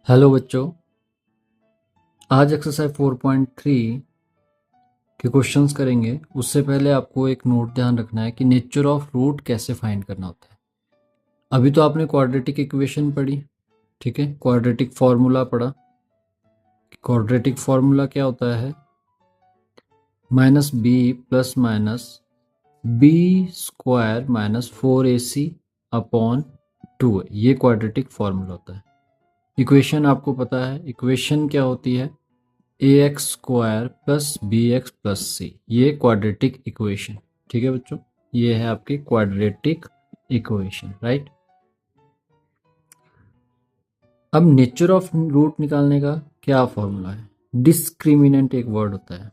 Hello बच्चों, आज exercise 4.3 के क्वेश्चंस करेंगे। उससे पहले आपको एक नोट ध्यान रखना है कि नेचर ऑफ रूट कैसे फाइंड करना होता है। अभी तो आपने क्वाड्रेटिक इक्वेशन पढ़ी, ठीक है, क्वाड्रेटिक फार्मूला पढ़ा। क्वाड्रेटिक फार्मूला क्या होता है? Minus B plus minus B square minus 4ac upon 2, ये क्वाड्रेटिक फार्मूला होता है। इक्वेशन आपको पता है, इक्वेशन क्या होती है? A X square plus B X plus C, ये क्वाड्रेटिक इक्वेशन। ठीक है बच्चों, ये है आपकी क्वाड्रेटिक इक्वेशन, राइट। अब नेचर ऑफ रूट निकालने का क्या फॉर्मूला है? डिस्क्रिमिनेंट एक वर्ड होता है,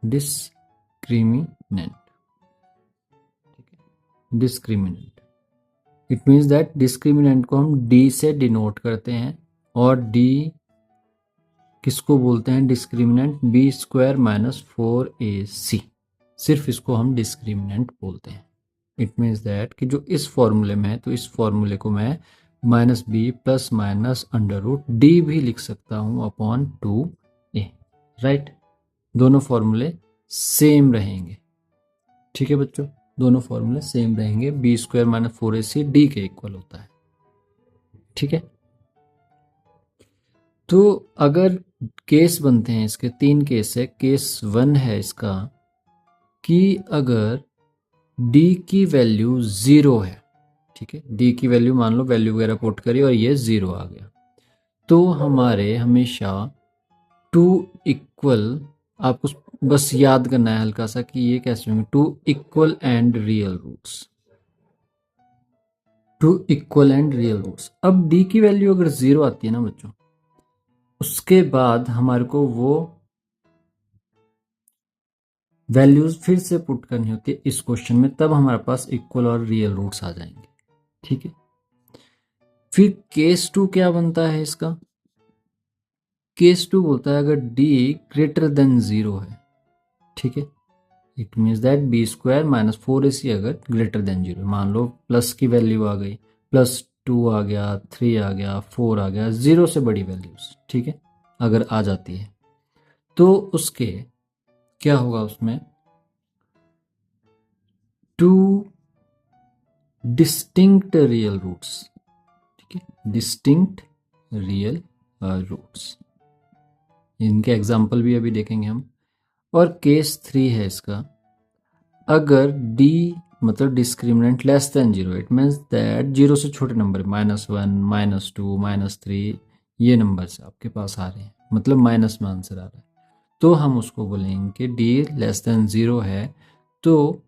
डिस्क्रिमिनेंट। ठीक है, discriminant it means that discriminant को हम डी से डिनोट करते हैं, और डी किसको बोलते हैं? Discriminant B square minus 4ac, सिर्फ इसको हम डिस्क्रिमिनेंट बोलते हैं। इट मीन्स दैट कि जो इस फॉर्मूले में है, तो इस फॉर्मूले को मैं minus B plus minus under root D भी लिख सकता हूँ अपॉन 2a, राइट। दोनों फॉर्मूले सेम रहेंगे, ठीक है बच्चों, दोनों फॉर्मूले सेम रहेंगे। B square minus 4ac D के इक्वल होता है, ठीक है। तो अगर केस बनते हैं इसके, 3 केस है। केस 1 है इसका कि अगर d की वैल्यू 0 है, ठीक है, d की वैल्यू मान लो वैल्यू वगैरह पुट करी और ये 0 आ गया, तो हमारे हमेशा टू इक्वल, आपको बस याद करना है हल्का सा कि ये कैसे होंगे, two equal and real roots, two equal and real roots. अब d की वैल्यू अगर 0 आती है ना बच्चों, उसके बाद हमारे को वो वैल्यूज फिर से पुट करनी होती है इस क्वेश्चन में, तब हमारे पास इक्वल और रियल रूट्स आ जाएंगे, ठीक है। फिर केस 2 क्या बनता है इसका? केस 2 बोलता है अगर d ग्रेटर देन 0 है, ठीक है, it means that B square minus 4ac अगर ग्रेटर देन 0, मान लो प्लस की वैल्यू आ गई, +2 आ गया, 3 आ गया, 4 आ गया, 0 से बड़ी वैल्यूज, ठीक है, अगर आ जाती है, तो उसके क्या होगा? उसमें टू डिस्टिंक्ट रियल रूट्स, ठीक है, डिस्टिंक्ट रियल रूट्स, इनके एग्जाम्पल भी अभी देखेंगे हम। और केस 3 है इसका, अगर d मतलब discriminant less than 0, it means that 0 से छोटे नंबर -1 -2 -3 ये नंबर्स आपके पास आ रहे हैं, मतलब माइनस में आंसर आ रहा है, तो हम उसको बोलेंगे कि d लेस देन 0 है, तो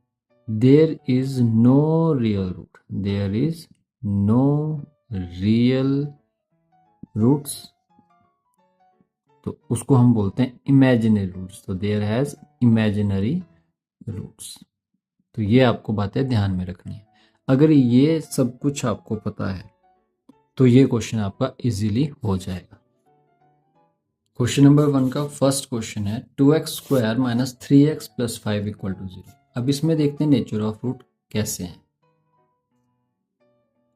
there is no real root, there is no real roots, तो उसको हम बोलते हैं इमेजिनरी रूट्स, तो देयर हैज इमेजिनरी रूट्स। तो ये आपको बातें ध्यान में रखनी है। अगर ये सब कुछ आपको पता है तो ये क्वेश्चन आपका इजीली हो जाएगा। क्वेश्चन नंबर 1 का फर्स्ट क्वेश्चन है 2x square minus 3x plus 5 equal to 0। अब इसमें देखते हैं नेचर ऑफ रूट कैसे है।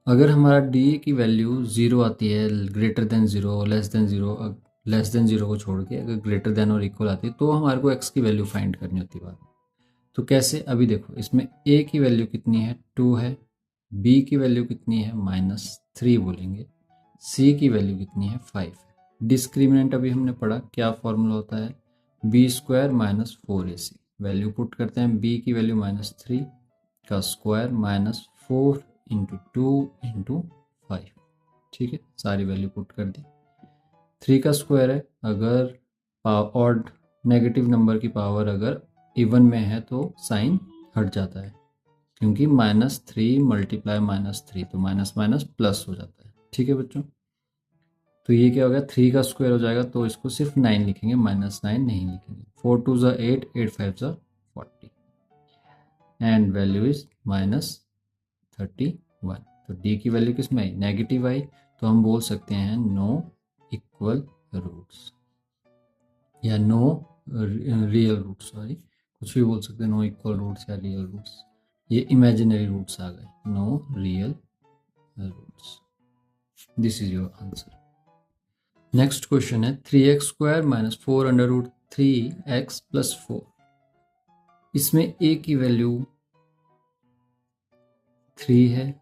अगर हमारा d की वैल्यू 0 आती है, greater than 0, less than 0, less than 0 को छोड़ के अगर ग्रेटर देन और इक्वल आती है, तो हमारे को x की वैल्यू फाइंड करनी होती है बाद में। तो कैसे? अभी देखो, इसमें a की वैल्यू कितनी है? 2 है, b की वैल्यू कितनी है? -3 बोलेंगे, c की वैल्यू कितनी है? 5 है। डिस्क्रिमिनेंट अभी हमने पढ़ा, क्या फॉर्मूला होता है? B square minus 4ac, value put करते हैं, b की वैल्यू -3 का स्क्वायर -4 इंटू 2 इंटू 5, ठीक है, सारी वैल्यू पुट कर दी। 3 का स्क्वायर है, अगर ऑड नेगेटिव नंबर की पावर अगर इवन में है तो साइन हट जाता है, क्योंकि -3 मल्टीप्लाई -3, तो माइनस माइनस प्लस हो जाता है, ठीक है बच्चों। तो ये क्या हो गया? 3 का स्क्वायर हो जाएगा, तो इसको सिर्फ 9 लिखेंगे, -9 नहीं लिखेंगे। 4 2 ज़ा 8, 8 5 ज़ा 40, एंड वैल्यू इज -31। तो डी की वैल्यू किस में आई? नेगेटिव आई, तो हम बोल सकते हैं नो इक्वल रूट्स, या नो रियल रूट्स, सॉरी, कुछ भी बोल सकते हैं, नो इक्वल रूट्स या रियल रूट्स, ये इमेजिनरी रूट्स आ गए, no real roots. This is your answer. Next question है 3x² माइनस 4√3x+4। इसमें a की वैल्यू 3 है,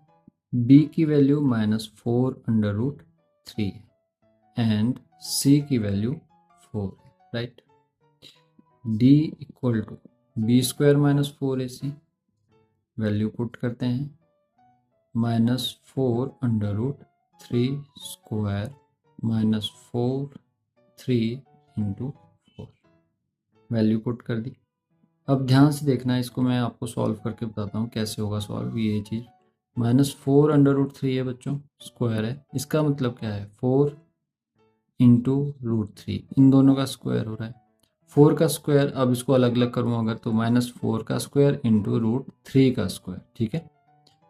b की वैल्यू -4√3 है एंड c की वैल्यू 4 है, right. d equal to b² minus 4ac, value put करते हैं, -4√3² माइनस 3 इंटू 4, वैल्यू पुट कर दी। अब ध्यान से देखना है, इसको मैं आपको सॉल्व करके बताता हूँ कैसे होगा सॉल्व। ये चीज़ -4√3 है बच्चों, स्क्वायर है, इसका मतलब क्या है 4 इंटू √3, इन दोनों का स्क्वायर हो रहा है। 4 का स्क्वायर, अब इसको अलग अलग करूँ अगर तो -4 का स्क्वायर इंटू √3 का स्क्वायर, ठीक है।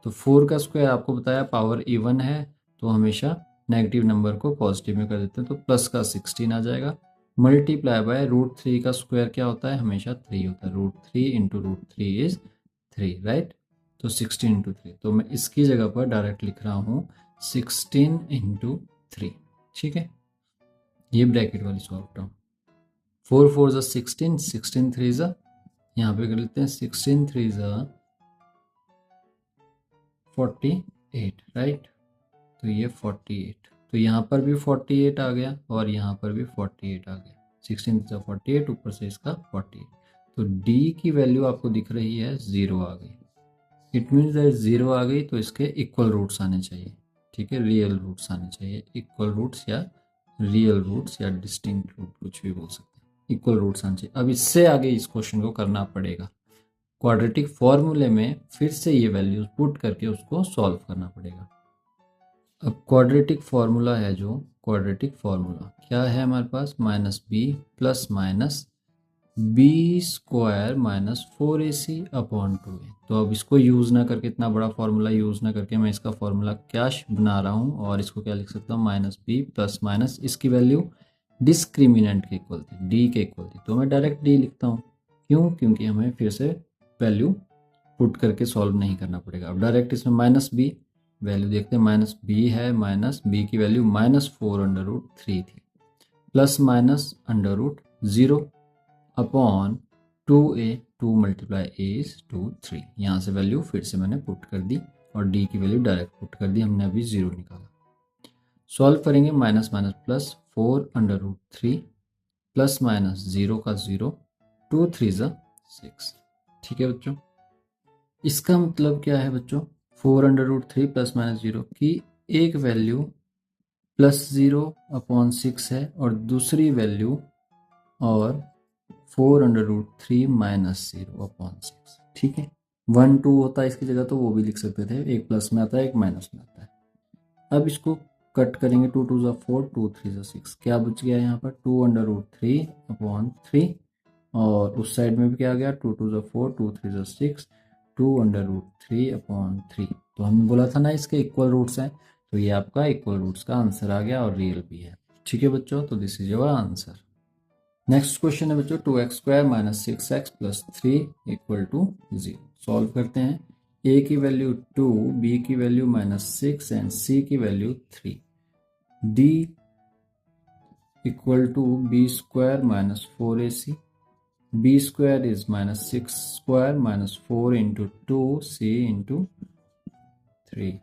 तो 4 का स्क्वायर आपको बताया पावर इवन है, तो हमेशा नेगेटिव नंबर को पॉजिटिव में कर देते हैं, तो प्लस का 16 आ जाएगा, मल्टीप्लाई बाय √3 का स्क्वायर क्या होता है, हमेशा 3 होता है, √3 इंटू √3 इज 3, राइट। तो 16 इंटू 3, तो मैं इसकी जगह पर डायरेक्ट लिख रहा हूँ 16 इंटू 3, ठीक है। ये ब्रैकेट वाली सॉल्व टर्म, 4 4 ज़ा 16, 16 3 ज़ा, यहाँ पे कर लेते हैं 16 3 ज़ा 48, राइट। तो ये 48, तो यहाँ पर भी 48 आ गया और यहाँ पर भी 48 आ गया, 16 से 48 ऊपर से इसका 48, तो d की वैल्यू आपको दिख रही है 0 आ गई। इट मीन्स दैट 0 आ गई तो इसके इक्वल रूट्स आने चाहिए, ठीक है, रियल रूट्स आने चाहिए, इक्वल रूट्स या रियल रूट्स या डिस्टिंक्ट रूट, कुछ भी बोल सकते हैं, इक्वल रूट्स आने चाहिए। अब इससे आगे इस क्वेश्चन को करना पड़ेगा, क्वाड्रेटिक फॉर्मूले में फिर से ये वैल्यूज पुट करके उसको सॉल्व करना पड़ेगा। अब क्वाड्रेटिक फार्मूला है, जो क्वाड्रेटिक फार्मूला क्या है हमारे पास, -b plus minus b² minus 4ac upon 2a। तो अब इसको यूज़ ना करके, इतना बड़ा फार्मूला यूज़ ना करके, मैं इसका फार्मूला क्या बना रहा हूँ और इसको क्या लिख सकता हूँ, -b प्लस माइनस, इसकी वैल्यू डिस्क्रिमिनेंट के इक्वल थी, d के इक्वल थी, तो मैं डायरेक्ट d लिखता हूँ। क्यों? क्योंकि हमें फिर से वैल्यू पुट करके सॉल्व नहीं करना पड़ेगा। अब डायरेक्ट इसमें -b, वैल्यू देखते हैं, -b है, -b की वैल्यू -4√3 थी, plus minus √0 upon 2a, 2 multiply a is 2 3, यहाँ से वैल्यू फिर से मैंने पुट कर दी और d की वैल्यू डायरेक्ट पुट कर दी, हमने अभी 0 निकाला। सॉल्व करेंगे, minus minus plus 4√3 plus minus 0 का 0, 2 3 ज़ा 6, ठीक है बच्चों। इसका मतलब क्या है बच्चों, 4√3 प्लस माइनस 0 की एक वैल्यू +0 अपॉन 6 है और दूसरी वैल्यू और 4√3 माइनस 0 अपॉन 6, ठीक है। 1 2 होता है इसकी जगह तो वो भी लिख सकते थे, एक प्लस में आता है एक माइनस में आता है। अब इसको कट करेंगे, 2 2 ज़ा 4, 2 3 ज़ा 6, क्या बच गया यहाँ पर 2√3 अपॉन 3, और उस साइड में भी क्या आ गया, 2 2 ज़ा 4, 2 3 ज़ा 6, 2√3 अपॉन 3। तो हमने बोला था ना इसके इक्वल रूट्स हैं, तो ये आपका इक्वल रूट्स का आंसर आ गया और रियल भी है, ठीक है बच्चों। तो this is your answer. Next question है बच्चों 2x² minus 6x plus 3 equal to 0। Solve करते हैं, a की वैल्यू 2, b की वैल्यू -6 एंड c की value 3, d equal to b² minus 4ac, b² is -6² minus 4 into 2, c into 3,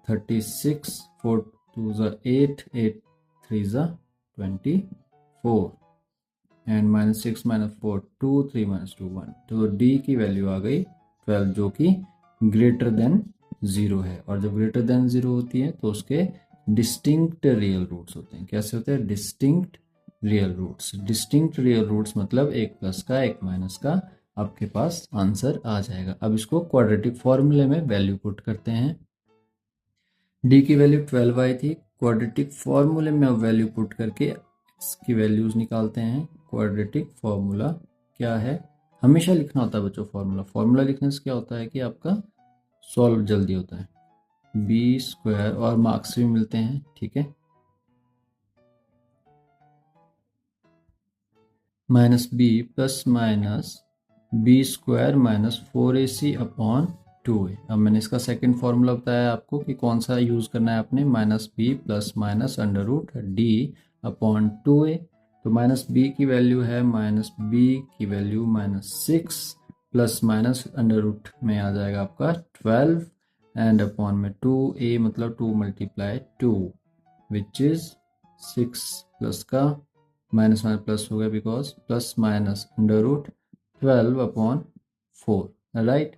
36, 4 2 is 8, 8 3 is 24 and -6 minus 4 2, 3 minus 2 1, तो d की value आ गई 12, जो कि ग्रेटर देन 0 है, और जब ग्रेटर देन 0 होती है तो उसके डिस्टिंक्ट रियल रूट्स होते हैं। कैसे होते हैं, distinct real roots. Distinct real roots मतलब एक प्लस का एक माइनस का, आपके पास आंसर आ जाएगा। अब इसको क्वाड्रेटिक फॉर्मूले में वैल्यू पुट करते हैं, d की वैल्यू 12 आई थी, क्वाड्रेटिक फॉर्मूले में अब वैल्यू पुट करके इसकी वैल्यूज निकालते हैं। क्वाड्रेटिक फॉर्मूला क्या है, हमेशा लिखना होता है बच्चों फॉर्मूला, फॉर्मूला लिखने से क्या होता है कि आपका सॉल्व जल्दी होता है। b² और मार्क्स भी मिलते हैं, ठीक है, -b plus minus b² minus 4ac upon 2a। अब मैंने इसका सेकंड फॉर्मूला बताया आपको कि कौन सा यूज़ करना है आपने, minus B plus minus under root D upon 2a। तो माइनस बी की वैल्यू है, माइनस बी की value -6 plus minus under root में आ जाएगा आपका 12 एंड अपॉन में 2a मतलब 2 मल्टीप्लाई 2 विच इज 6 प्लस का माइनस माइनस प्लस हो गया because plus minus under root 12 upon 4 right.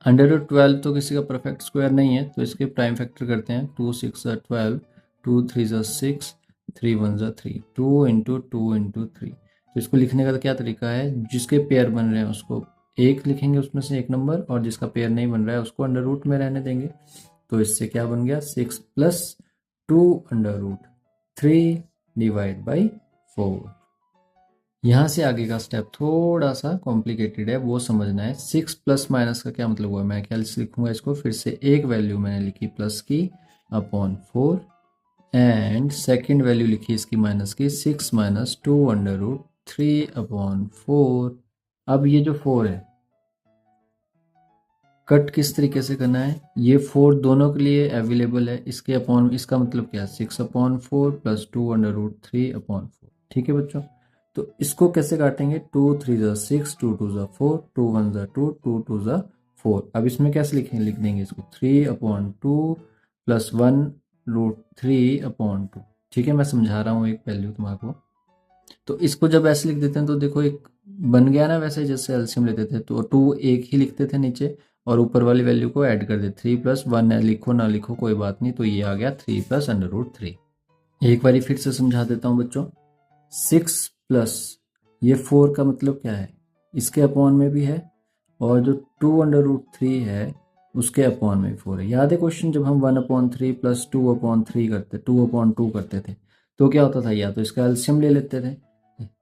Under root 12 तो किसी का परफेक्ट स्क्वायर नहीं है तो इसके प्राइम फैक्टर करते हैं। 2 6 12, 2 3 6, 3 1 3, 2 इंटू 2 इंटू 3। तो इसको लिखने का तो क्या तरीका है, जिसके पेयर बन रहे हैं उसको एक लिखेंगे उसमें से एक नंबर, और जिसका पेयर नहीं बन रहा है उसको अंडर रूट में रहने देंगे। तो इससे क्या बन गया, 6 plus 2 under root 3 divide by 4। यहाँ से आगे का स्टेप थोड़ा सा कॉम्प्लिकेटेड है, वो समझना है। 6 प्लस माइनस का क्या मतलब हुआ, मैं क्या लिखूंगा इसको, फिर से एक वैल्यू मैंने लिखी प्लस की अपॉन 4 एंड सेकेंड वैल्यू लिखी इसकी माइनस की, 6 माइनस 2 अंडर रूट 3 अपॉन 4। अब ये जो 4 है कट किस तरीके से करना है, ये 4 दोनों के लिए अवेलेबल है, इसके अपॉन इसका मतलब क्या है 6 upon 4 plus 2 under root 3 upon 4। ठीक है बच्चों, तो इसको कैसे काटेंगे, 2 3 6, 2 2 4, 2 1 2, 2 2 4। अब इसमें कैसे लिख देंगे इसको, 3 अपॉन 2 प्लस 1 रूट 3 अपॉन 2। ठीक है, मैं समझा रहा हूँ एक वैल्यू तुम्हारे। तो इसको जब ऐसे लिख देते हैं तो देखो एक बन गया ना, वैसे जैसे एलसीएम लेते थे तो 2 एक ही लिखते थे नीचे और ऊपर वाली वैल्यू को ऐड कर देते, 3 प्लस 1 है, लिखो ना लिखो कोई बात नहीं। तो ये आ गया 3 प्लस अंडर रूट 3। एक बारी फिर से समझा देता हूँ बच्चों, 6 प्लस ये 4 का मतलब क्या है, इसके अपॉन में भी है, और जो 2 अंडर रूट 3 है उसके अपॉन में भी 4 है। याद है क्वेश्चन जब हम 1/3 प्लस 2/3 करते 2/2 करते थे तो क्या होता था, या तो इसका एलसीएम ले लेते थे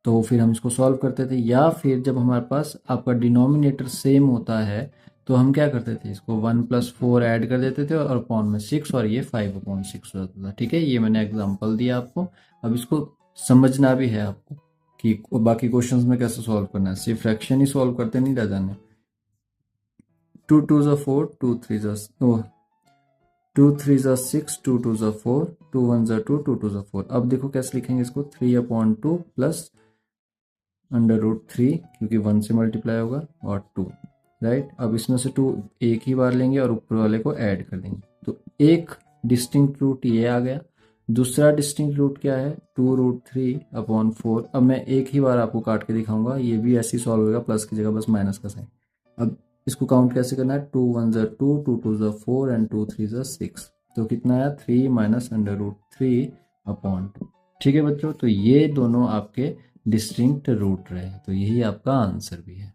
तो फिर हम इसको सॉल्व करते थे, या फिर जब हमारे पास आपका डिनोमिनेटर सेम होता है तो हम क्या करते थे, इसको 1 + 4 ऐड कर देते थे और अपॉन में 6 और ये 5/6 हो जाता था। ठीक है, ये मैंने एग्जांपल दिया आपको। अब इसको समझना भी है आपको कि बाकी क्वेश्चंस में कैसे सॉल्व करना है, सिर्फ फ्रैक्शन ही सॉल्व करते नहीं रह जाने। 2 2 4, 2 3 2 3 6, 2 2 4, 2 1 2, 2 2 4। अब देखो कैसे लिखेंगे इसको, 3/2 प्लस अंडर रूट 3 क्योंकि 1 से मल्टीप्लाई होगा और 2 राइट। अब इसमें से 2 एक ही बार लेंगे और ऊपर वाले को ऐड कर देंगे। तो एक डिस्टिंक्ट रूट ये आ गया, दूसरा डिस्टिंक्ट रूट क्या है 2√3/4। अब मैं एक ही बार आपको काट के दिखाऊंगा, ये भी ऐसे ही सॉल्व होगा, प्लस की जगह बस माइनस का साइन। अब इसको काउंट कैसे करना है, 2 1 2, 2 2 4 एंड 2 3 6। तो कितना आया 3 माइनस अंडर रूट 3/2। ठीक है बच्चों, तो ये दोनों आपके डिस्टिंक्ट रूट रहे, तो यही आपका आंसर भी है।